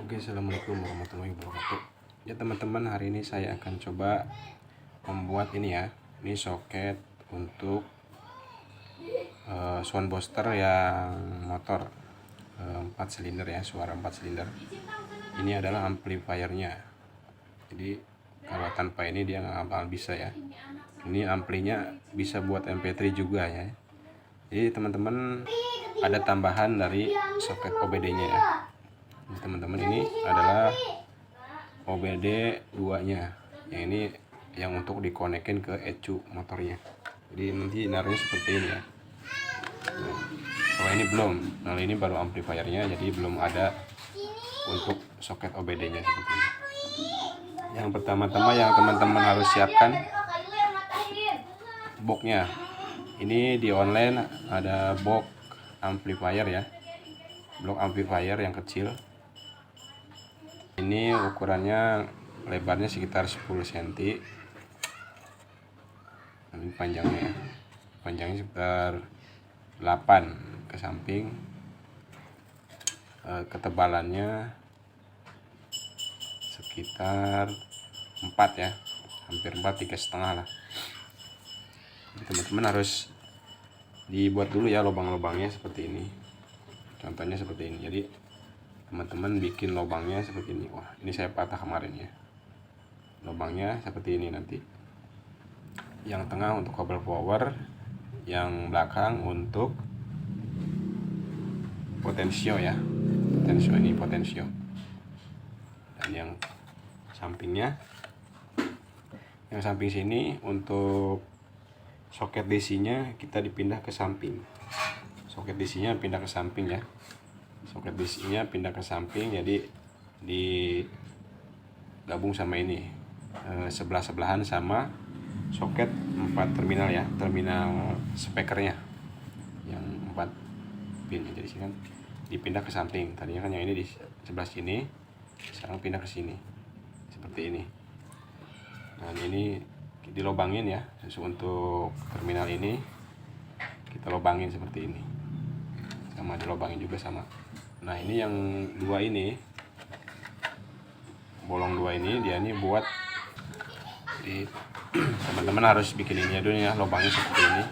Oke, assalamualaikum warahmatullahi wabarakatuh. Ya teman-teman, hari ini saya akan coba membuat ini ya. Ini soket untuk sound booster yang motor 4 silinder ya, suara 4 silinder. Ini adalah amplifiernya. Jadi kalau tanpa ini dia nggak bakal bisa ya. Ini amplinya bisa buat MP3 juga ya. Jadi teman-teman, ada tambahan dari soket OBD-nya ya. Teman-teman, ini adalah OBD 2 nya yang ini yang untuk dikonekin ke ECU motornya. Jadi nanti naruhnya seperti ini ya. Kalau ini belum, nah ini baru amplifiernya, jadi belum ada untuk soket OBD nya seperti ini. Yang pertama-tama yang teman-teman harus siapkan boxnya. Ini di online ada box amplifier ya, blok amplifier yang kecil. Ini ukurannya lebarnya sekitar 10 cm. Ini panjangnya ya. Panjangnya sekitar 8 ke samping. Ketebalannya sekitar 4 ya. Hampir 4, 3,5 lah. Teman-teman harus dibuat dulu ya lubang-lubangnya seperti ini. Contohnya seperti ini. Jadi teman-teman bikin lubangnya seperti ini. Wah, ini saya patah kemarin ya. Lubangnya seperti ini nanti. Yang tengah untuk kabel power, yang belakang untuk potensio ya. Potensio ini potensio. Dan yang sampingnya, yang samping sini untuk soket DC-nya kita dipindah ke samping. Soket DC-nya pindah ke samping ya. Soket DC-nya pindah ke samping, jadi digabung sama ini sebelah-sebelahan sama soket 4 terminal ya, terminal speakernya yang 4 pin. Jadi sini kan dipindah ke samping. Tadinya kan yang ini di sebelah sini, sekarang pindah ke sini seperti ini. Nah ini dilobangin ya, untuk terminal ini kita lobangin seperti ini, sama dilobangin juga sama. Nah ini yang dua ini, bolong 2 ini, dia ini buat di teman-teman harus bikin ini dulu ya, lubangnya seperti ini.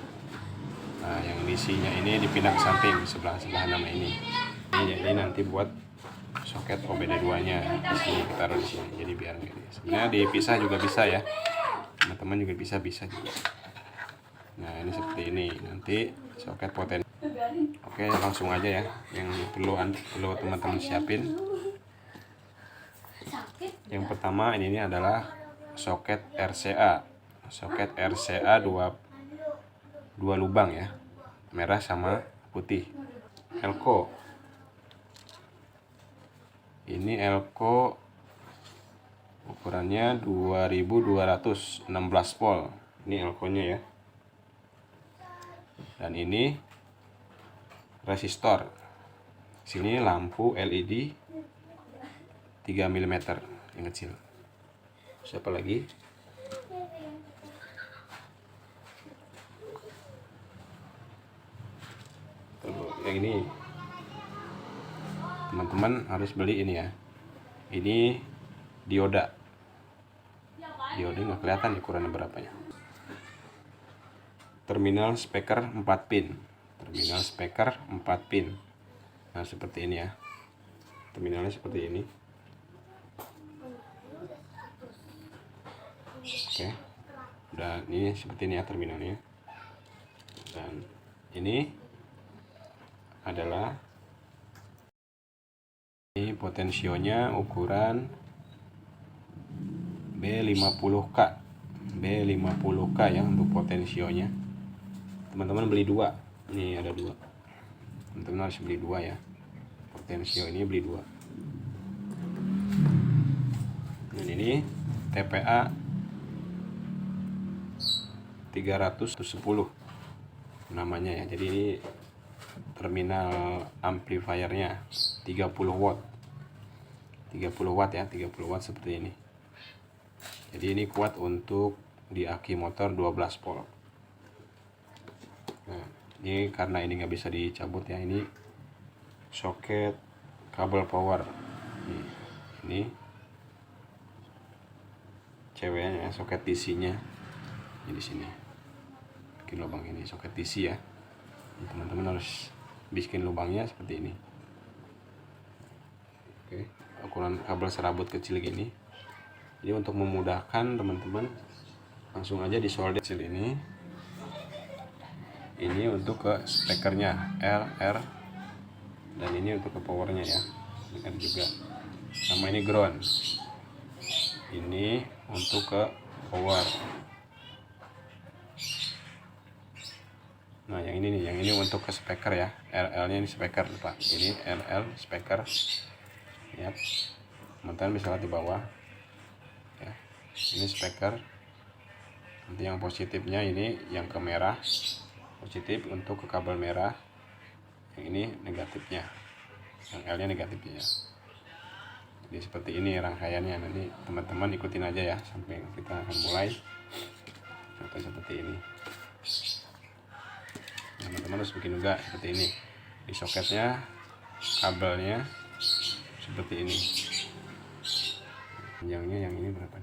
Nah yang isinya ini dipindah ke samping sebelah-sebelah nama ini. Ini nanti buat soket OBD 2 nya di sini, kita taruh di sini. Jadi biar gini. Sebenarnya dipisah juga bisa ya, teman-teman juga bisa juga. Nah ini seperti ini nanti soket potensi. Oke, langsung aja ya. Yang perlu teman-teman siapin. Yang pertama ini adalah soket RCA. Soket RCA 2 lubang ya, merah sama putih. Elko. Ini elko ukurannya 2216 volt. Ini elko-nya ya. Dan ini resistor. Sini lampu LED 3 mm yang kecil. Siapa lagi? Yang ini teman-teman harus beli ini ya. Ini dioda. Dioda nggak kelihatan ukurannya berapa ya. Terminal speaker 4 pin. Terminal speaker 4 pin. Nah seperti ini ya. Terminalnya seperti ini. Oke. Dan ini seperti ini ya terminalnya. Dan ini adalah ini potensionya ukuran B50K. B50K ya untuk potensionya. Teman-teman beli 2. Ini ada 2. Teman-teman harus beli 2 ya. Potensio ini beli 2. Dan ini TPA 310 namanya ya. Jadi ini terminal amplifiernya 30 watt. 30 watt ya, 30 watt seperti ini. Jadi ini kuat untuk di aki motor 12 volt. Nah, ini karena ini nggak bisa dicabut ya, ini soket kabel power. Nih, Ini ceweknya, soket DC-nya di sini. Bikin lubang ini soket DC ya. Teman-teman harus bikin lubangnya seperti ini. Oke, ukuran kabel serabut kecil gini. Jadi untuk memudahkan teman-teman, langsung aja disolder kecil ini. Ini untuk ke spekernya L, R, dan ini untuk ke powernya ya. Ini kan juga sama, ini ground. Ini untuk ke power. Nah yang ini nih, yang ini untuk ke speaker ya. RL nya ini speaker Pak. Ini RL speaker ya. Teman-teman bisa lihat di bawah ya. Ini speaker. Nanti yang positifnya ini yang ke merah, positif untuk ke kabel merah. Yang ini negatifnya, yang L nya negatifnya ya. Jadi seperti ini rangkaiannya. Nanti teman-teman ikutin aja ya sampai kita akan mulai sampai seperti ini. Teman-teman harus bikin juga seperti ini. Di soketnya, kabelnya seperti ini. Panjangnya yang ini berapa?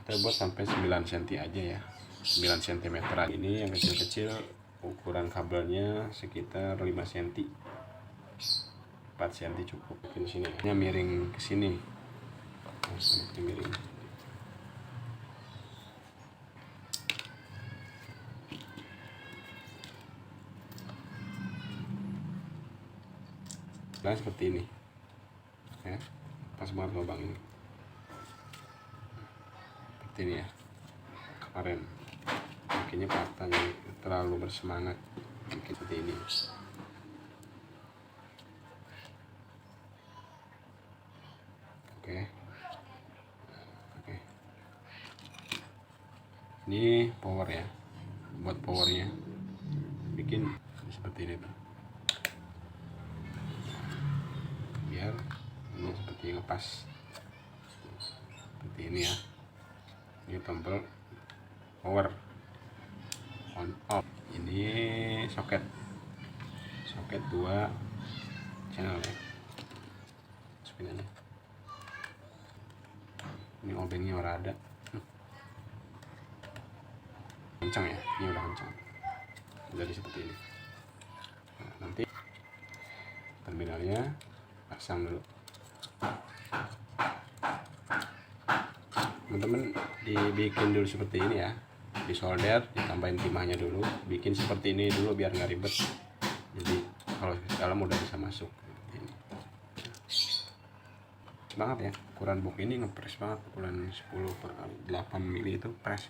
Kita buat sampai 9 cm aja ya. 9 cm. Ini yang kecil-kecil, ukuran kabelnya sekitar 5 cm. 4 cm cukup. Di sini. Ini miring ke sini. Nah, miring. Nah, seperti ini ya, pas banget lubang ini seperti ini ya. Kemarin bikinnya patah, jadi terlalu bersemangat bikin seperti ini. Oke, oke, ini power ya. Buat powernya bikin seperti ini tuh, biar ini seperti ngepas seperti ini ya. Ini tombol power on off. Ini soket 2 channel ya. Masukin aja. Ini obengnya udah ada, kencang ya. Ini udah kencang, jadi seperti ini. Nah, nanti terminalnya pasang dulu. Teman-teman dibikin dulu seperti ini ya, disolder, ditambahin timahnya dulu, bikin seperti ini dulu biar nggak ribet. Jadi kalau ke dalam udah bisa masuk. Ini banget ya, ukuran box ini ngepres banget, ukuran 10/8 mili itu ngepres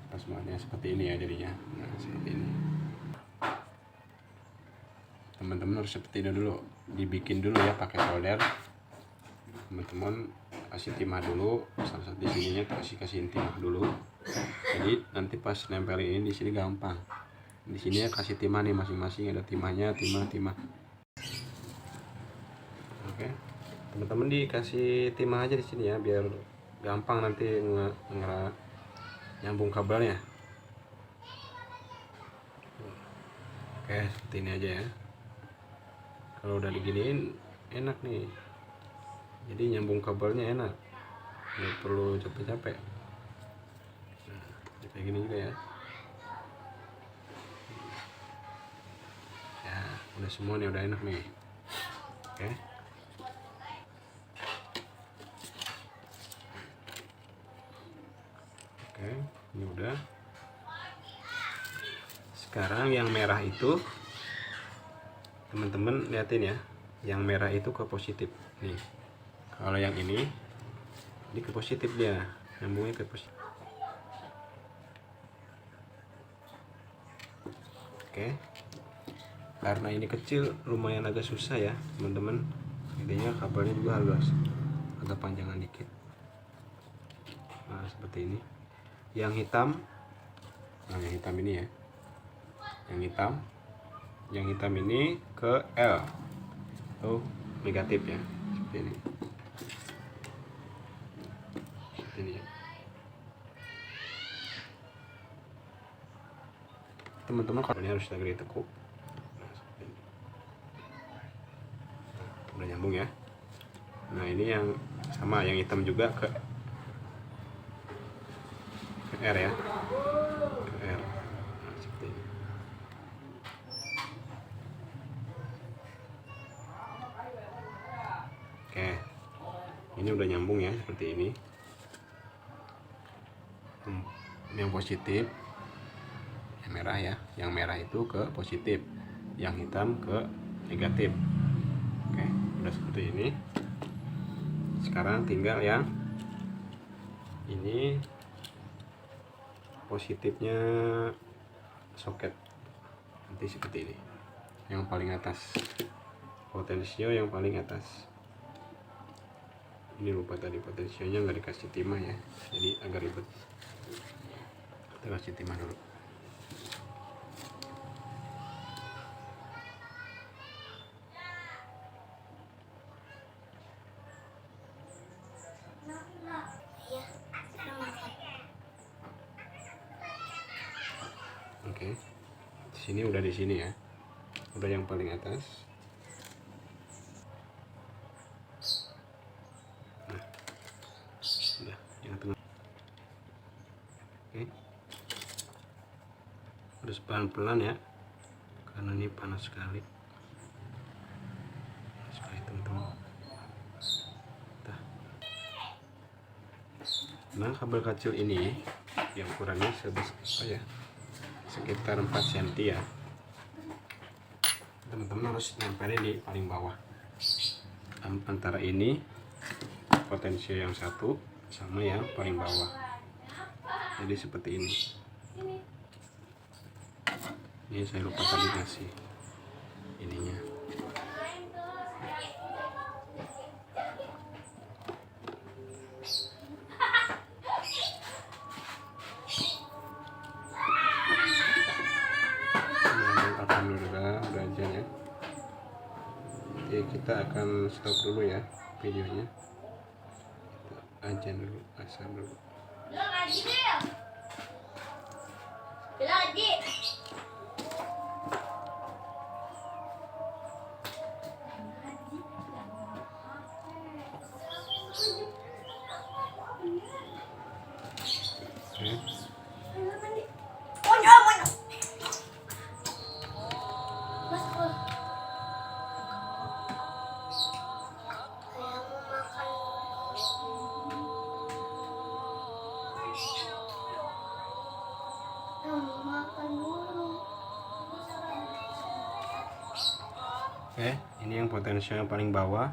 pas bangetnya seperti ini ya jadinya. Nah seperti ini. Teman-teman harus seperti ini dulu, dibikin dulu ya pakai solder. Teman-teman kasih timah dulu, salah satu di sininya kasih timah dulu. Jadi nanti pas nempelin ini di sini gampang. Di sini ya kasih timah nih, masing-masing ada timahnya, timah. Oke, teman-teman dikasih timah aja di sini ya, biar gampang nanti nyambung kabelnya. Oke, seperti ini aja ya. Kalau udah diginiin enak nih, jadi nyambung kabelnya enak, nggak perlu capek-capek. Nah, kayak gini juga ya. Ya udah semua nih, udah enak nih. Oke, ini udah. Sekarang yang merah itu teman-teman liatin ya, yang merah itu ke positif nih. Kalau yang ini ke positif, dia nyambungnya ke positif. Oke, karena ini kecil lumayan agak susah ya teman-teman, intinya kabelnya juga agak panjangan dikit. Nah seperti ini. Yang hitam, nah yang hitam ini ya, yang hitam ini ke L, oh negatif ya, seperti ini. Seperti ini ya. Teman-teman kalau ini harus segera tekuk. Nah, seperti ini. Nah, nyambung ya. Nah ini yang sama, yang hitam juga ke R ya, ke R. Nah, seperti ini. Oke, ini udah nyambung ya, seperti ini. Yang positif yang merah ya, yang merah itu ke positif, yang hitam ke negatif. Oke, udah seperti ini. Sekarang tinggal yang ini positifnya soket nanti seperti ini, yang paling atas, potensio yang paling atas. Ini lupa tadi potensionya nggak dikasih timah ya, jadi agak ribet. Kita kasih timah dulu. Oke, di sini udah, di sini ya, udah yang paling atas. Nah, udah yang tengah. Oke, harus pelan-pelan ya, karena ini panas sekali. Sekali teman-teman. Nah, kabel kecil ini yang ukurannya sekitar 4 cm ya. Teman-teman harus nempelin di paling bawah antara ini potensio yang satu sama yang paling bawah. Jadi seperti ini. Ini saya lupa tadi kasih ininya. Alhamdulillah udah aja ya. Oke, kita akan stop dulu ya videonya. Kita ajan dulu, asal dulu. Oke, ini yang potensial yang paling bawah,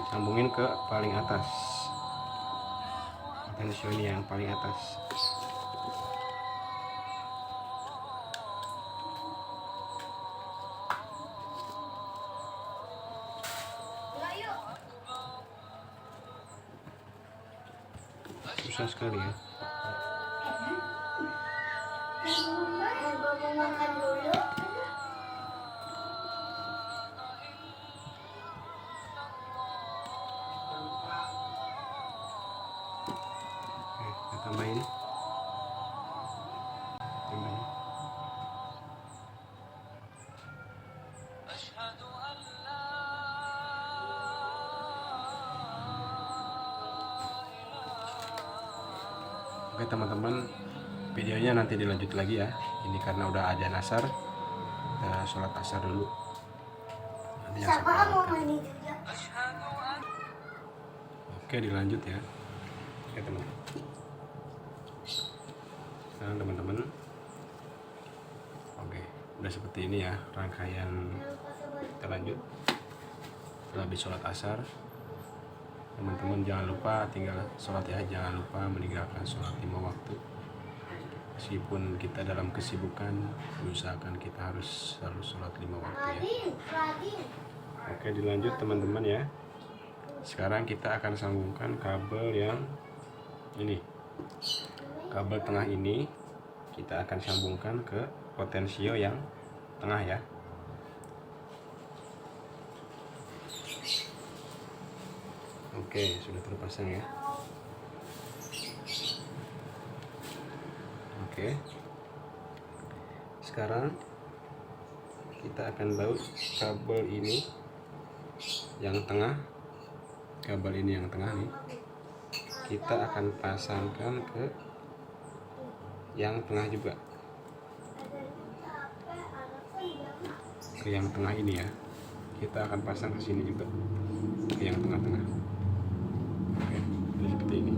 sambungin ke paling atas. Potensial ini yang paling atas. Susah sekali ya. Tambahin. Oke teman-teman, videonya nanti dilanjut lagi ya. Ini karena udah azan asar, kita sholat asar dulu. Nanti yang Oke, dilanjut ya. Oke teman-teman. Sekarang teman-teman, oke, udah seperti ini ya rangkaian. Kita lanjut. Setelah habis sholat asar, teman-teman jangan lupa tinggal sholat ya, jangan lupa meninggalkan sholat 5 waktu. Meskipun kita dalam kesibukan, usahakan kita harus selalu sholat 5 waktu ya. Oke, dilanjut teman-teman ya. Sekarang kita akan sambungkan kabel yang ini, kabel tengah ini kita akan sambungkan ke potensio yang tengah ya. Oke, sudah terpasang ya. Oke, sekarang kita akan baut kabel ini yang tengah, kabel ini yang tengah nih, kita akan pasangkan ke yang tengah juga, ke yang tengah ini ya. Kita akan pasang ke sini juga, ke yang tengah-tengah. Oke, jadi seperti ini.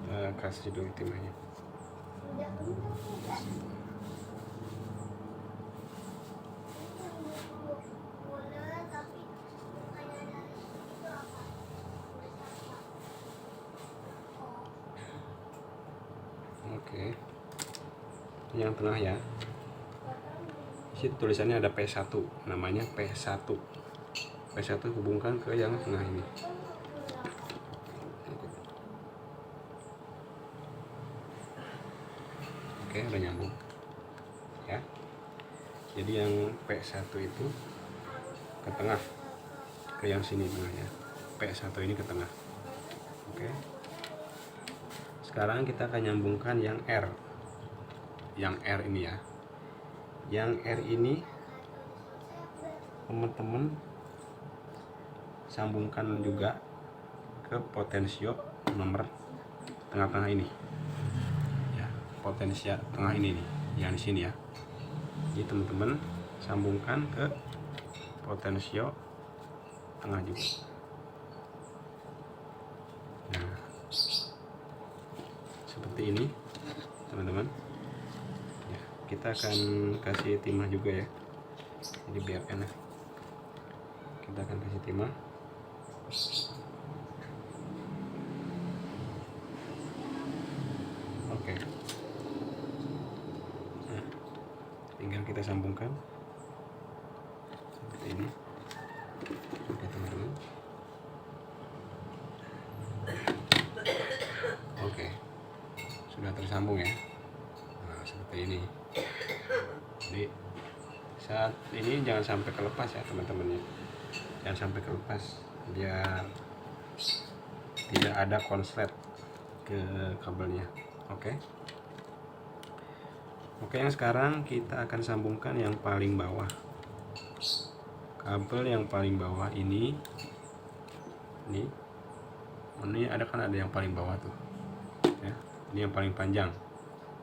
Kita kasih dulu timahnya. Oke, yang tengah ya. Di situ tulisannya ada P1, namanya P1. P1 hubungkan ke yang tengah ini. Oke, udah nyambung ya. Jadi yang P1 itu ke tengah, ke yang sini tengahnya. P1 ini ke tengah. Oke, sekarang kita akan nyambungkan yang R. Yang R ini ya. Yang R ini teman-teman sambungkan juga ke potensio nomor tengah-tengah ini ya, potensio tengah ini nih, yang di sini ya. Jadi teman-teman sambungkan ke potensio tengah juga. Nah, seperti ini teman-teman ya. Kita akan kasih timah juga ya, jadi biar enak. Kita akan kasih timah. Oke, nah, tinggal kita sambungkan seperti ini. Oke teman-teman. Oke, sudah tersambung ya. Nah, seperti ini. Jadi saat ini jangan sampai kelepas ya teman-teman ya. Jangan sampai kelepas, biar tidak ada konslet ke kabelnya. Oke. Oke, yang sekarang kita akan sambungkan yang paling bawah. Kabel yang paling bawah ini ada kan, ada yang paling bawah tuh ya. Ini yang paling panjang,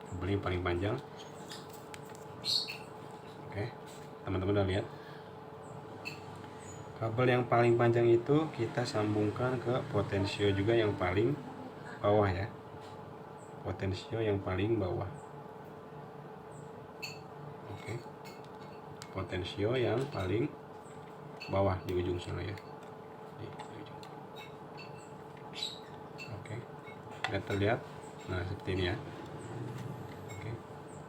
kabel yang paling panjang. Oke, teman-teman udah lihat kabel yang paling panjang itu kita sambungkan ke potensio juga yang paling bawah ya, potensio yang paling bawah. Oke, potensio yang paling bawah di ujung sana ya, di ujung. Oke, sudah terlihat. Nah, seperti ini ya. Oke,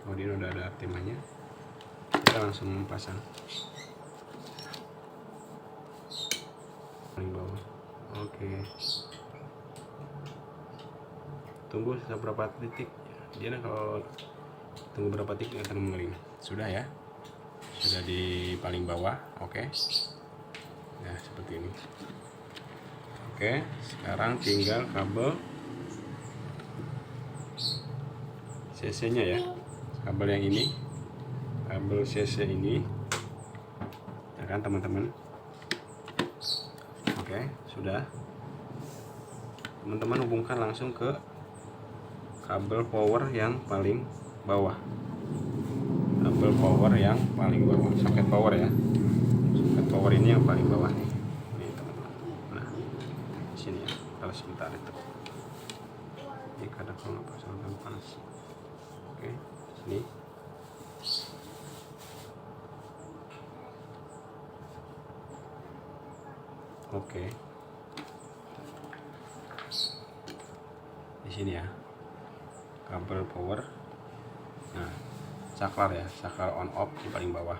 kemudian udah ada timahnya, kita langsung pasang paling bawah. Oke, tunggu beberapa titik dia, kalau tunggu berapa titik akan mengering. Sudah ya, sudah di paling bawah. Oke, nah seperti ini. Oke, sekarang tinggal kabel CC nya ya, kabel yang ini, kabel CC ini ya kan teman-teman. Oke, sudah. Teman-teman hubungkan langsung ke kabel power yang paling bawah. Kabel power yang paling bawah, soket power ya. Soket power ini yang paling bawah nih. Nih teman-teman. Nah, di sini ya. Kalau sebentar itu. Ini kadang kalau nggak pasang panas. Oke, sini. Oke. Di sini ya. Kabel power. Nah, saklar ya, saklar on off di paling bawah.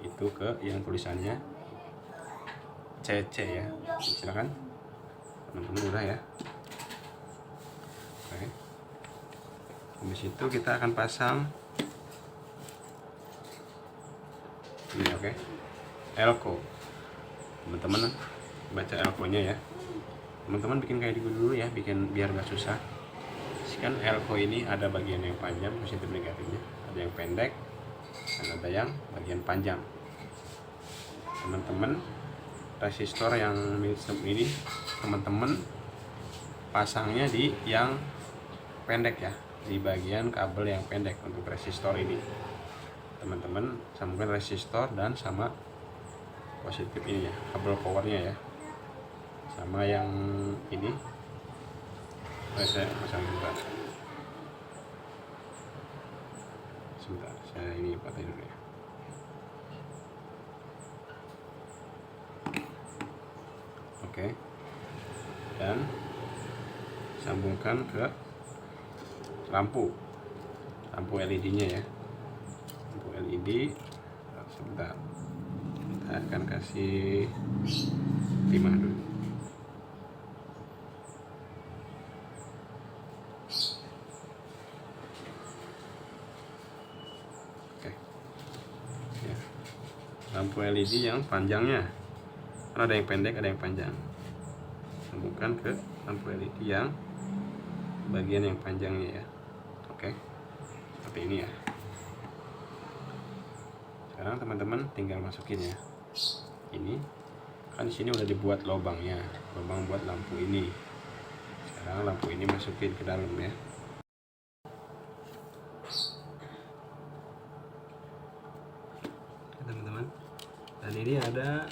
Itu ke yang tulisannya CC ya. Silakan. Teman-teman udah ya. Oke. Habis itu kita akan pasang ini, oke. Elko. Teman-teman baca elko-nya ya. Teman-teman bikin kayak dulu ya, bikin biar nggak susah. Kan elko ini ada bagian yang panjang positif negatifnya, ada yang pendek dan ada yang bagian panjang. teman-teman, resistor yang ini teman-teman pasangnya di yang pendek ya, di bagian kabel yang pendek untuk resistor ini. Teman-teman sambungkan resistor dan sama positif ini ya, kabel powernya ya, sama yang ini. Saya pasang sebentar, saya ini pakai dulu ya. Oke, dan sambungkan ke lampu LED-nya ya, lampu LED. Sebentar, kita akan kasih timah dulu. Oke ya, lampu LED yang panjangnya, karena ada yang pendek ada yang panjang, sambungkan ke lampu LED yang bagian yang panjangnya ya. Oke, seperti ini ya. Sekarang teman-teman tinggal masukin ya. Ini kan di sini udah dibuat lubangnya, lubang buat lampu ini. Sekarang lampu ini masukin ke dalam ya. Teman-teman, dan ini ada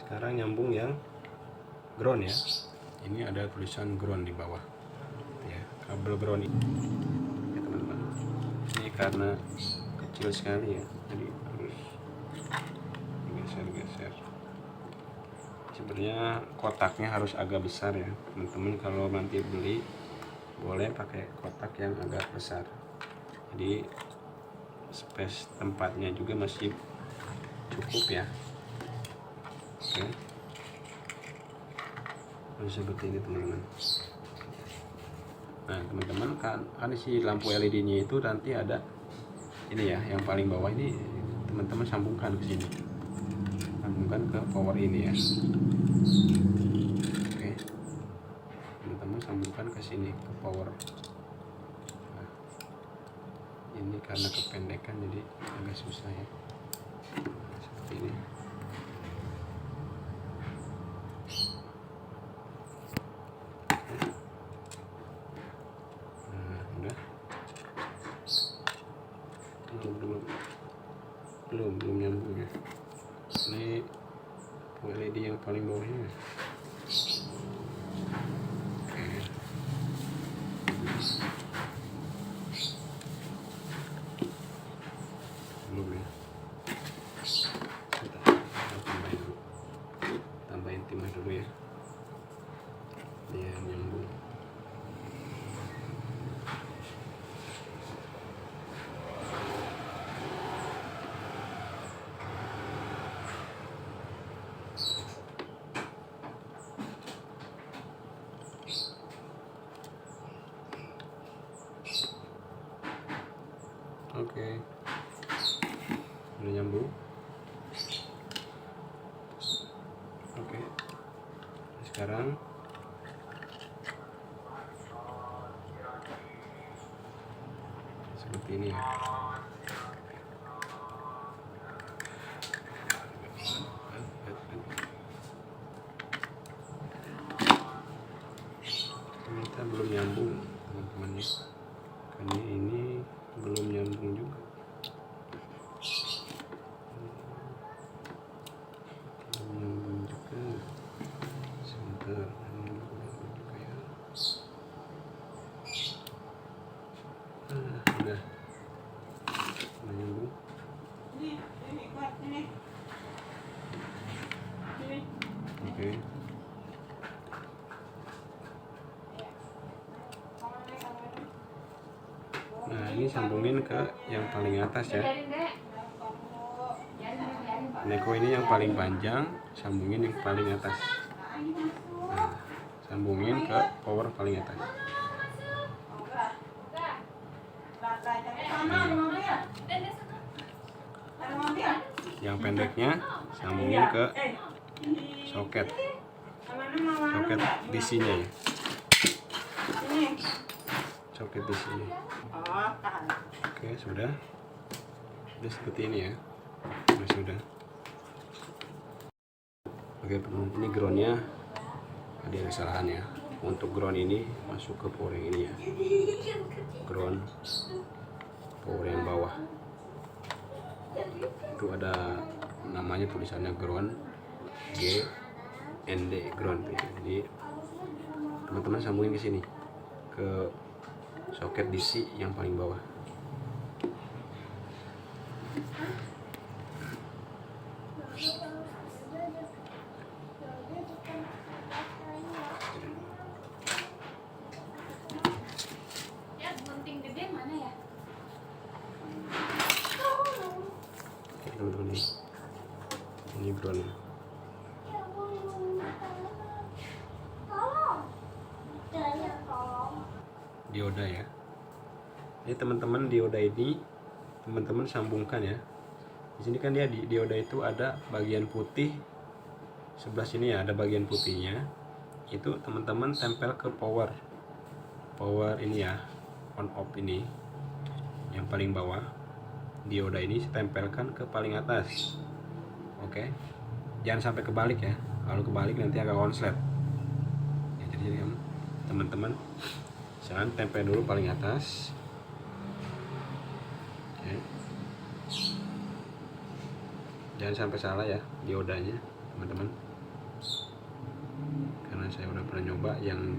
sekarang nyambung yang ground ya. Ini ada tulisan ground di bawah ya, kabel ground ini ya teman-teman. Ini karena kecil sekali ya, jadi harus geser-geser. Sebenarnya kotaknya harus agak besar ya teman-teman. Kalau nanti beli boleh pakai kotak yang agak besar, jadi space tempatnya juga masih cukup ya. Oke, seperti ini teman-teman. Nah teman-teman, kan si lampu LED-nya itu nanti ada ini ya, yang paling bawah ini teman-teman sambungkan ke sini, sambungkan ke power ini ya. Oke, teman-teman sambungkan ke sini ke power. Nah, ini karena kependekan jadi agak susah ya, seperti ini. belum nyambung ya. Ini LED yang paling bawahnya. Oke. Belum ya. Tambahin timah dulu ya, biar nyambung. Oke, udah nyambung. Oke, sekarang seperti ini ya. Ternyata belum nyambung teman-teman ya, karena ini belum nyambung juga. Sebentar, ini belum nyambung juga ya. Udah nyambung. Oke. Nah ini sambungin ke yang paling atas ya. Neko ini yang paling panjang, sambungin yang paling atas. Nah, sambungin ke power paling atas. Nah, yang pendeknya sambungin ke soket DC-nya ya. Soket DC-nya. Oke, sudah seperti ini ya. Sudah. Oke teman, ini groundnya ada yang kesalahan ya. Untuk ground ini masuk ke power yang ini ya, ground power yang bawah itu ada namanya, tulisannya ground GND ground ya. Jadi teman-teman sambungin ke sini, ke soket DC yang paling bawah. Oke teman-teman, ini ground dioda ya. Ini teman-teman, dioda ini teman-teman sambungkan ya. Di sini kan dia dioda itu ada bagian putih, sebelah sini ya ada bagian putihnya. Itu teman-teman tempel ke power ini ya, on off ini yang paling bawah. Dioda ini tempelkan ke paling atas. Oke, jangan sampai kebalik ya. Kalau kebalik nanti agak konslet ya. Jadi teman-teman jangan tempel dulu paling atas. Oke, jangan sampai salah ya diodanya teman-teman, karena saya udah pernah nyoba yang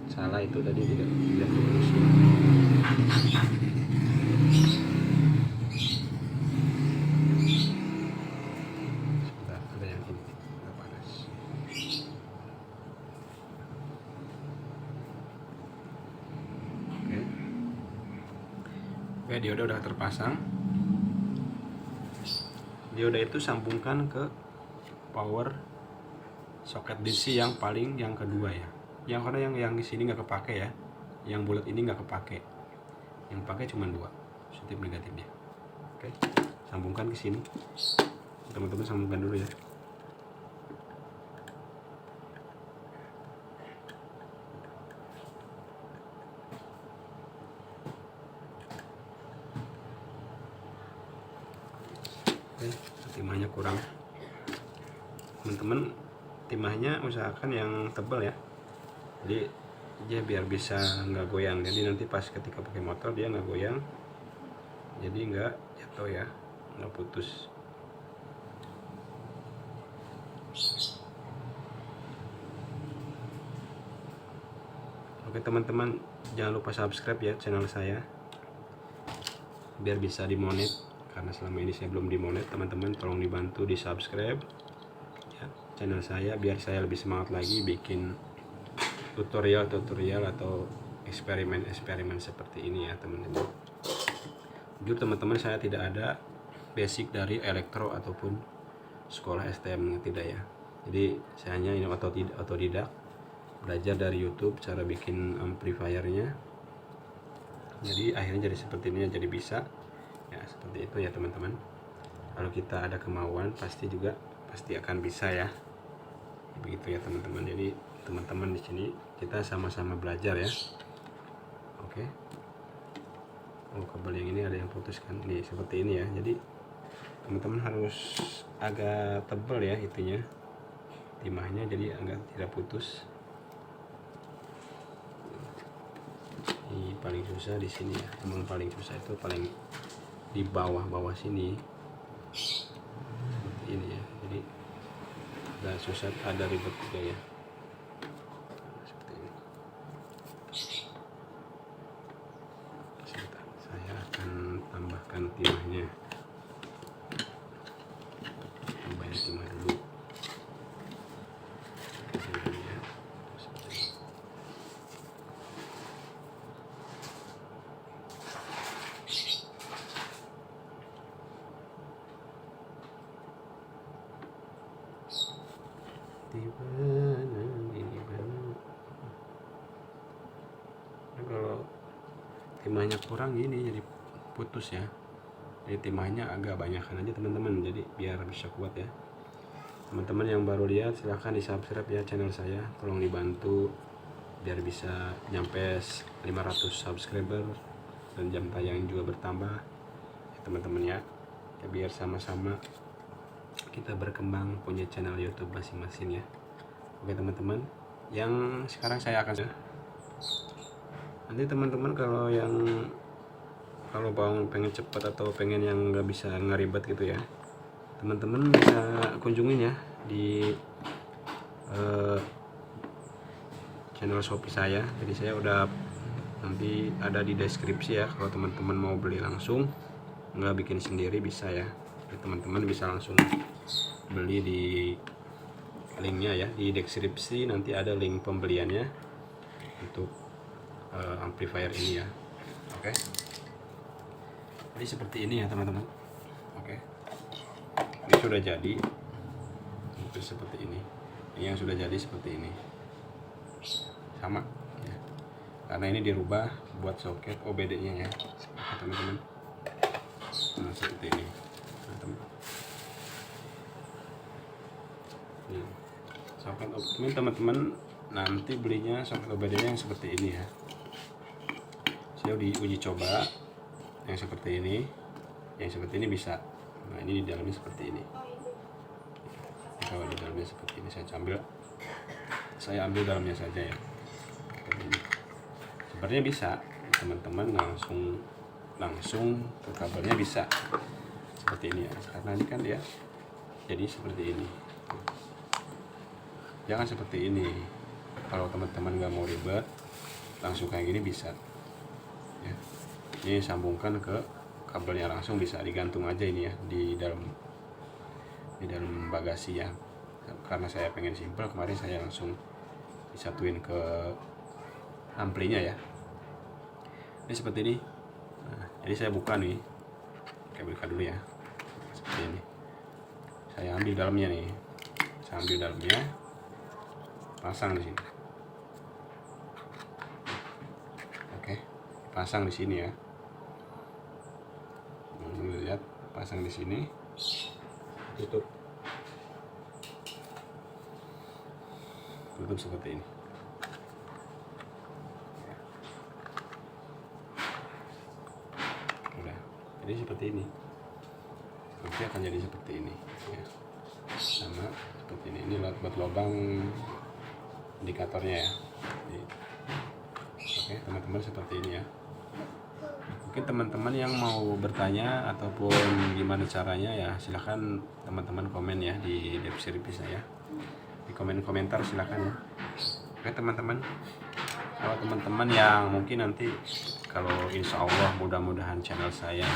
salah itu tadi tidak lurus. Sebentar, ada yang ini agak panas. Oke, dioda udah terpasang. Dioda itu sambungkan ke power soket DC yang kedua ya. Yang karena yang di sini nggak kepake ya. Yang bulat ini nggak kepake. Yang pakai cuma 2 positif negatifnya. Oke, sambungkan ke sini. Teman-teman sambungkan dulu ya. Oke, timahnya kurang. Teman-teman timahnya usahakan yang tebal ya. Jadi dia biar bisa nggak goyang. Jadi nanti pas ketika pakai motor dia nggak goyang. Jadi nggak jatuh ya, nggak putus. Oke teman-teman, jangan lupa subscribe ya channel saya biar bisa dimonet, karena selama ini saya belum dimonet. Teman-teman tolong dibantu di subscribe ya channel saya biar saya lebih semangat lagi bikin tutorial atau eksperimen seperti ini ya teman-teman. Jujur teman-teman, saya tidak ada basic dari elektro ataupun sekolah STM, tidak ya. Jadi saya hanya ini otodidak, belajar dari YouTube cara bikin amplifiernya. Jadi akhirnya jadi seperti ini, jadi bisa ya, seperti itu ya teman-teman. Kalau kita ada kemauan pasti akan bisa ya, begitu ya teman-teman. Jadi teman-teman di sini kita sama-sama belajar ya. Oke. Oh, kabel yang ini ada yang putus kan, nih seperti ini ya. Jadi teman-teman harus agak tebal ya itunya, timahnya, jadi agak tidak putus. Ini paling susah di sini ya, emang paling susah itu paling di bawah sini seperti ini ya. Jadi agak susah, ada ribet juga ya. Seperti ini. Sebentar, saya akan tambahkan timahnya. Tambahin timah dulu. Ya. Nah, kalau timahnya kurang gini jadi putus ya. Jadi timahnya agak banyakan aja teman-teman, jadi biar bisa kuat ya. Teman-teman yang baru lihat silahkan di subscribe ya channel saya, tolong dibantu biar bisa nyampe 500 subscriber dan jam tayang juga bertambah ya teman-teman ya. Ya biar sama-sama kita berkembang punya channel YouTube masing-masing ya. Oke teman-teman, yang sekarang saya akan nanti teman-teman kalau pengen cepat atau pengen yang nggak bisa ngeribet gitu ya, teman-teman bisa kunjungin ya di channel Shopee saya. Jadi saya udah nanti ada di deskripsi ya, kalau teman-teman mau beli langsung nggak bikin sendiri bisa ya. Jadi teman-teman bisa langsung beli di linknya ya, di deskripsi nanti ada link pembeliannya untuk amplifier ini ya. Oke, jadi seperti ini ya teman-teman. Oke, ini sudah jadi itu seperti ini. Ini yang sudah jadi seperti ini sama ya, karena ini dirubah buat soket OBD nya ya teman-teman. Nah seperti ini soket ini teman-teman, nanti belinya soket OBD nya yang seperti ini ya. Saya uji coba yang seperti ini, bisa. Nah ini di dalamnya seperti ini. Kalau di dalamnya seperti ini, saya ambil dalamnya saja ya. Seperti ini. Sebenarnya bisa teman-teman langsung ke kabelnya bisa seperti ini ya, karena ini kan dia jadi seperti ini. Jangan seperti ini. Kalau teman-teman nggak mau ribet, langsung kayak gini bisa ya. Ini sambungkan ke kabelnya langsung, bisa digantung aja ini ya di dalam bagasi ya. Karena saya pengen simple, kemarin saya langsung disatuin ke amplinya ya. Ini seperti ini. Nah, jadi saya buka nih, saya buka dulu ya, seperti ini. Saya ambil dalamnya nih, pasang di sini. Oke, pasang di sini ya. Lihat, pasang di sini, tutup seperti ini. Udah, jadi seperti ini. Nanti akan jadi seperti ini ya. Sama seperti ini. Ini buat lubang indikatornya ya. Jadi, oke teman-teman, seperti ini ya. Mungkin teman-teman yang mau bertanya ataupun gimana caranya ya, silahkan teman-teman komen ya di deskripsi saya, di komentar silahkan ya. Oke teman-teman, kalau teman-teman yang mungkin nanti, kalau insya Allah mudah-mudahan channel saya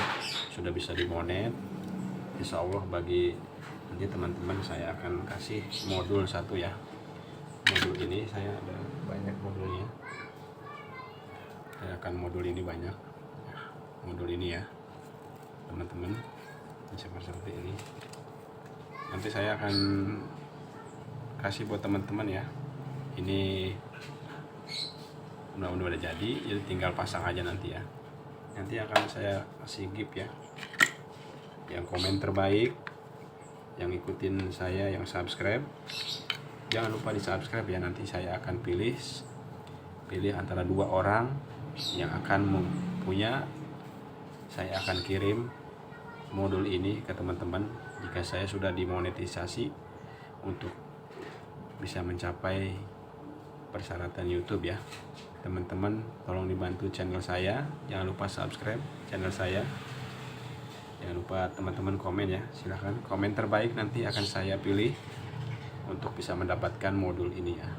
sudah bisa dimonet, insya Allah bagi nanti teman-teman saya akan kasih modul satu ya. Modul ini saya ada banyak modulnya, saya akan modul ini banyak. Modul ini ya teman-teman, seperti ini. Nanti saya akan kasih buat teman-teman ya. Ini udah jadi tinggal pasang aja nanti ya. Nanti akan saya kasih gift ya. Yang komen terbaik, yang ikutin saya, yang subscribe, jangan lupa di subscribe ya. Nanti saya akan pilih antara 2 orang yang akan mempunyai, saya akan kirim modul ini ke teman-teman jika saya sudah dimonetisasi untuk bisa mencapai persyaratan YouTube ya. Teman-teman tolong dibantu channel saya, jangan lupa subscribe channel saya, jangan lupa teman-teman komen ya. Silahkan komen terbaik, nanti akan saya pilih untuk bisa mendapatkan modul ini ya.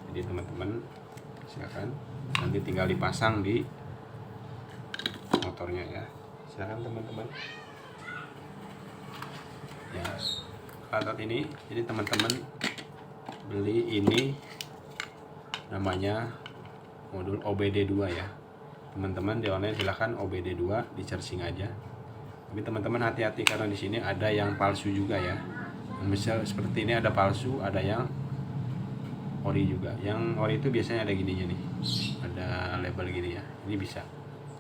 Jadi teman-teman silahkan, nanti tinggal dipasang di motornya ya. Silakan teman-teman ya. Alat ini, jadi teman-teman beli ini namanya modul OBD2 ya. Teman-teman di online silahkan OBD2 di charging aja. Tapi teman-teman hati-hati, karena di sini ada yang palsu juga ya. Misal seperti ini ada palsu, ada yang ori juga. Yang ori itu biasanya ada gininya nih, ada label gini ya. Ini bisa,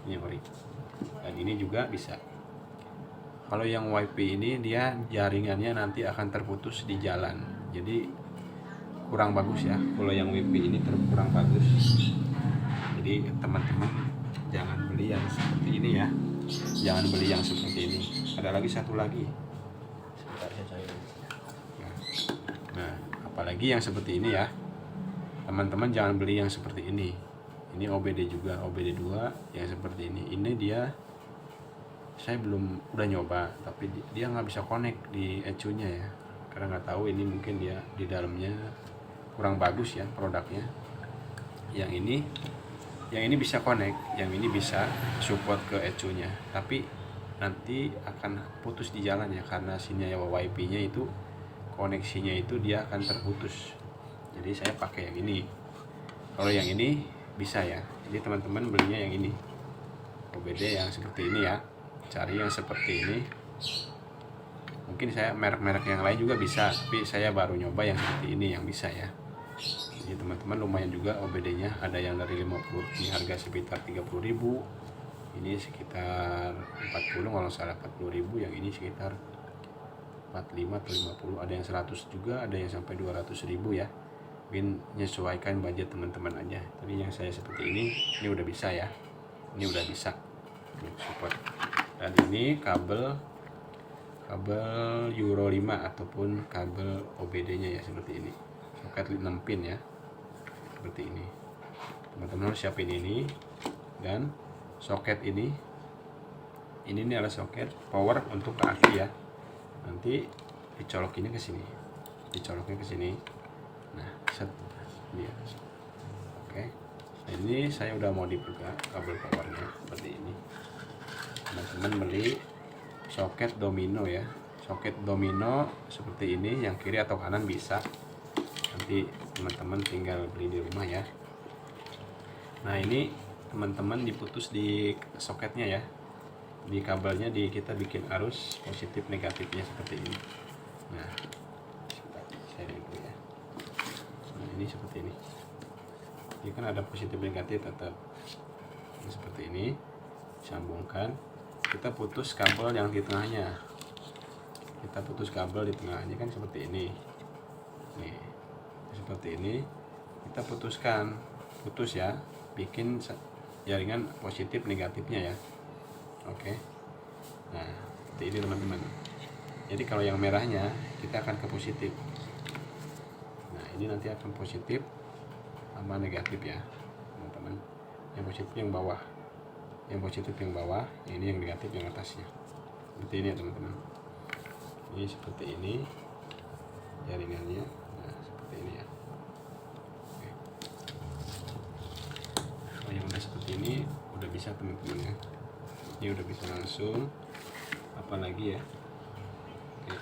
ini ori. Dan ini juga bisa. Kalau yang WiFi ini dia jaringannya nanti akan terputus di jalan, jadi kurang bagus ya. Kalau yang WiFi ini kurang bagus, jadi teman-teman jangan beli yang seperti ini ya, jangan beli yang seperti ini. Ada lagi satu lagi sebentar. Nah, apalagi yang seperti ini ya, teman-teman jangan beli yang seperti ini. Ini OBD juga, OBD 2 yang seperti ini. Ini dia, saya belum udah nyoba, tapi dia nggak bisa connect di ECU-nya ya, karena nggak tahu ini mungkin dia di dalamnya kurang bagus ya produknya. Yang ini bisa connect, yang ini bisa support ke ECU-nya, tapi nanti akan putus di jalan ya, karena sinyal WiFi-nya itu koneksinya itu dia akan terputus. Jadi saya pakai yang ini. Kalau yang ini bisa ya, jadi teman-teman belinya yang ini, OBD yang seperti ini ya, cari yang seperti ini. Mungkin saya merek-merek yang lain juga bisa, tapi saya baru nyoba yang seperti ini yang bisa ya. Jadi teman-teman lumayan juga OBD-nya, ada yang dari 50, ini harga sekitar 30.000, ini sekitar 40 kalau salah 40.000, yang ini sekitar 45 atau 50, ada yang 100 juga, ada yang sampai 200.000 ya. Mungkin menyesuaikan budget teman-teman aja. Tapi yang saya seperti ini udah bisa ya, ini udah bisa support. Dan ini kabel Euro 5 ataupun kabel OBD-nya ya, seperti ini, soket 6 pin ya, seperti ini. Teman-teman harus siapin ini, dan soket ini adalah soket power untuk ke aki ya. Nanti dicolokinnya ke sini, dicoloknya ke sini. Nah, set dia. Oke. Nah, ini saya udah mau dibuka kabel powernya seperti ini. Teman-teman beli soket domino ya, soket domino seperti ini, yang kiri atau kanan bisa. Nanti teman-teman tinggal beli di rumah ya. Nah, ini teman-teman diputus di soketnya ya, di kabelnya kita bikin arus positif negatifnya seperti ini. Nah, saya dulu ya. Nah, ini seperti ini. Ini kan ada positif negatif tetap. Ini seperti ini. Sambungkan. Kita putus kabel yang di tengahnya. Kita putus kabel di tengahnya kan seperti ini. Nih, seperti ini. Kita putuskan, putus ya. Bikin jaringan positif negatifnya ya. Oke. Nah, seperti ini teman-teman. Jadi kalau yang merahnya kita akan ke positif. Nah, ini nanti akan positif sama negatif ya, teman-teman. Yang positif yang bawah. Yang positif yang bawah, ini yang negatif yang atasnya. Seperti ini ya, teman-teman. Ini seperti ini jaringannya. Nah, seperti ini ya. Oke. Kalau yang udah seperti ini udah bisa teman-teman ya. Ini udah bisa langsung, apalagi ya. Oke.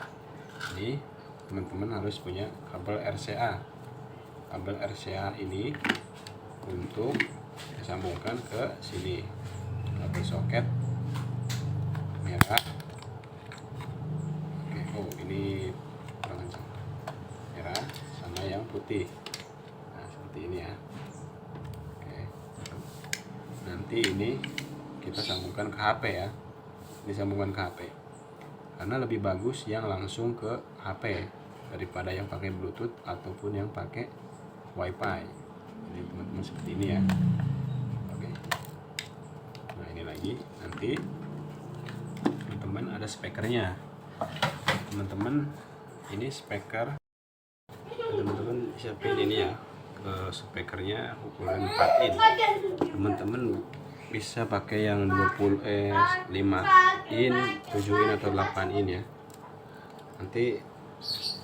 Ini teman-teman harus punya kabel RCA. Kabel RCA ini untuk disambungkan ke sini. Kabel soket merah. Oke, oh ini kurang kencang. Merah sama yang putih. Nah, seperti ini ya. Oke. Nanti ini kita sambungkan ke HP ya, disambungkan ke HP, karena lebih bagus yang langsung ke HP daripada yang pakai Bluetooth ataupun yang pakai WiFi. Jadi teman-teman seperti ini ya. Oke. Nah, ini lagi nanti teman-teman ada speakernya. Teman-teman ini speaker, teman-teman siapin ini ya, ke speakernya ukuran 4 in. Teman-teman bisa pakai yang 5 in, 7 in atau 8 in ya. Nanti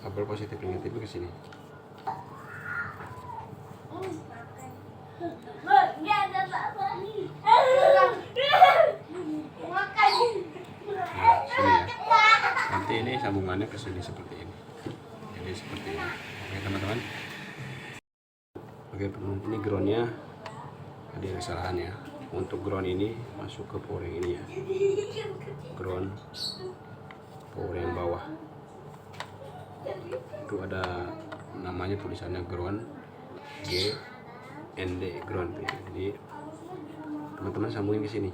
kabel positif negatif ke sini. Nah, sini ya. Nanti ini sambungannya ke sini seperti ini. Jadi seperti ini. Oke, teman-teman. Oke, ini groundnya ada kesalahan ya. Untuk ground ini masuk ke power yang ini ya, ground power yang bawah itu ada namanya, tulisannya ground, GND ground. Jadi teman-teman sambungin ke sini,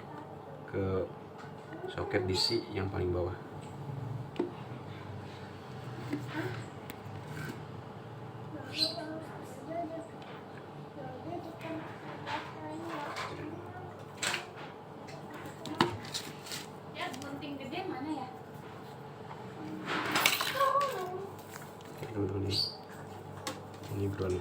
ke soket DC yang paling bawah. teman-teman ini ground